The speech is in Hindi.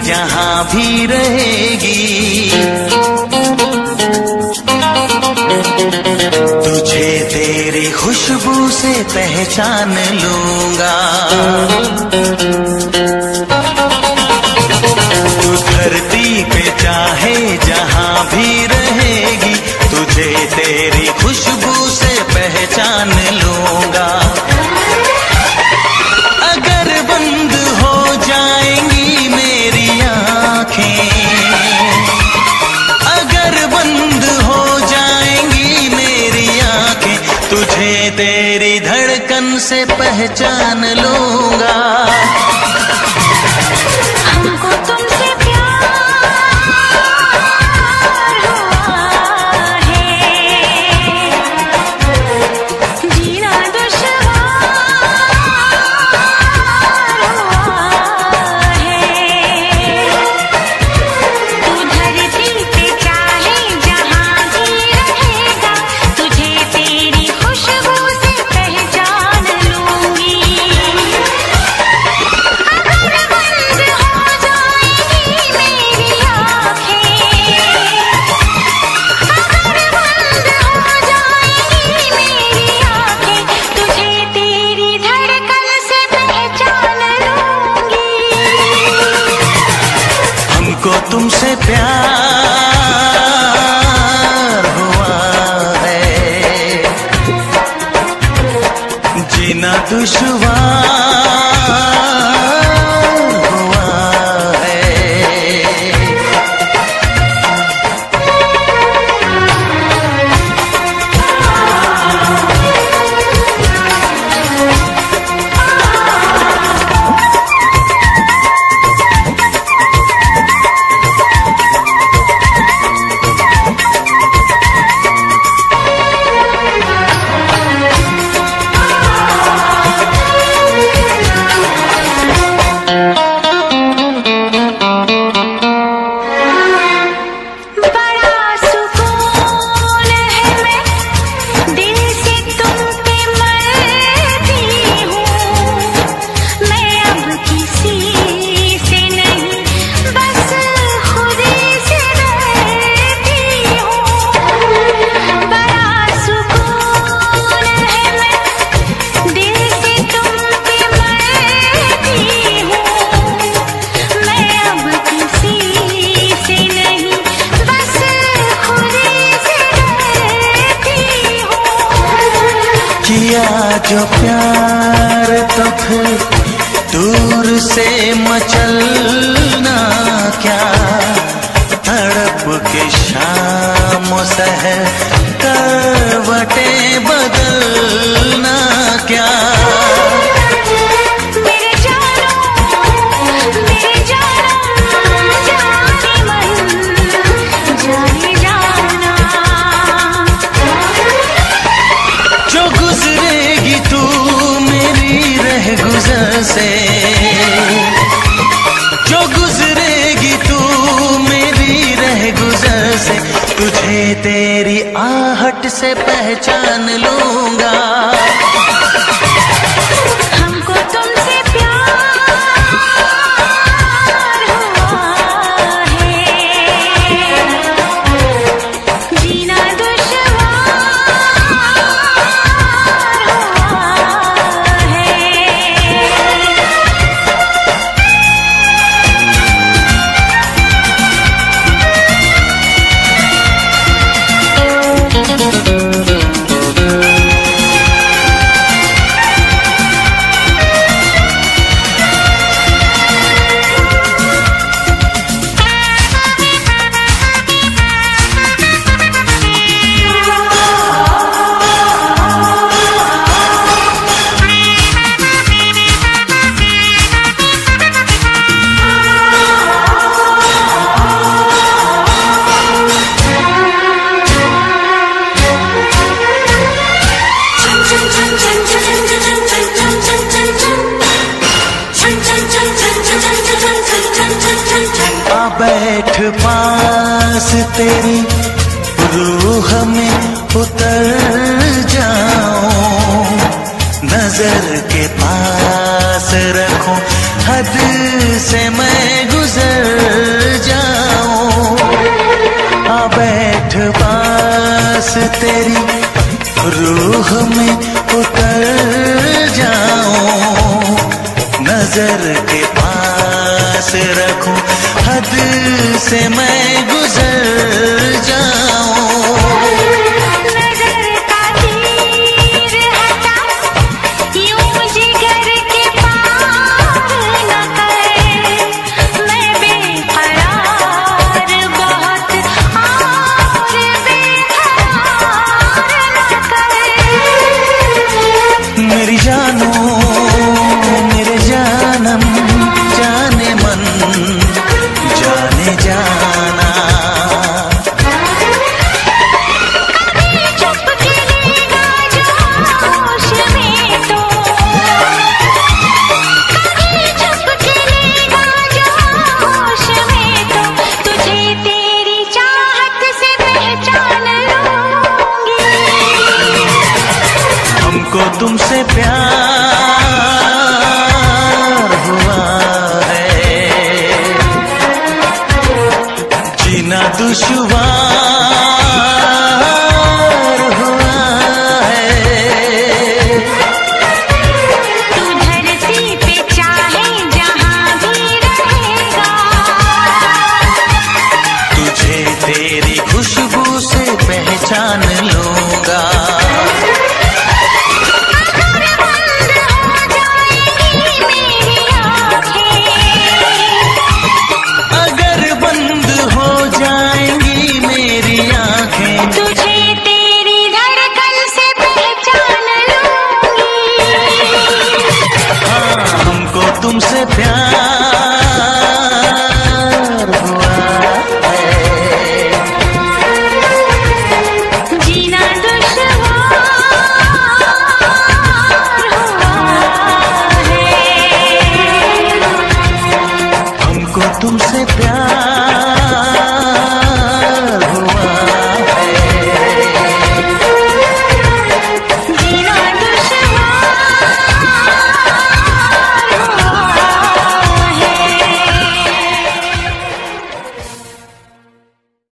जहां भी रहेगी। तुझे तेरी खुशबू से पहचान लूंगा। तू धरती पे चाहे जहां भी रहेगी, तुझे तेरी खुशबू से पहचान लूंगा। अगर बंद हो जाएंगी मेरी आँखें, अगर बंद हो जाएंगी मेरी आँखें, तुझे तेरी धड़कन से पहचान लूंगा। हमको तुमसे तुमसे प्यार हुआ है, जीना दुश्वार हुआ है। किया जो प्यार तो फिर दूर से मचलना क्या, तड़प के शाम सहर करवटें बदलना क्या। गुजर से जो गुजरेगी तू मेरी रह गुजर से, तुझे तेरी आहट से पहचान लूंगा। हमको तुमसे प्यार हुआ है, जीना बैठ पास तेरी रूह में उतर जाऊं, नजर के पास रखूं, हद से मैं गुजर तेरी रूह में उतर जाऊं, नजर के पास रखूं, हद से मैं गुजर जाऊं। नजर का तीर हटा, यूं जिगर के पार न कर, मैं बेकरार बहुत और बेकरार न कर। मेरी जानो मेरे जानम जाने मन जाने जाना, कभी चुप के लेगा जोश में तो, कभी चुप के लेगा जोश में तो, तुझे तेरी चाहत से पहचान लूंगी। हमको तुमसे प्यार हुआ है, जीना दुश्वार हुआ है। तू धरती पे चाहे जहां भी रहेगा, तुझे तेरी खुशबू से पहचान लूंगा। अगर बंद हो जाएंगी मेरी आँखें, अगर बंद हो जाएंगी मेरी आंखें, तुझे तेरी धड़कन से पहचान लूंगी। हाँ हमको तुमसे प्यार हुआ है, जीना दुश्वार हुआ है। हमको तुमसे प्यार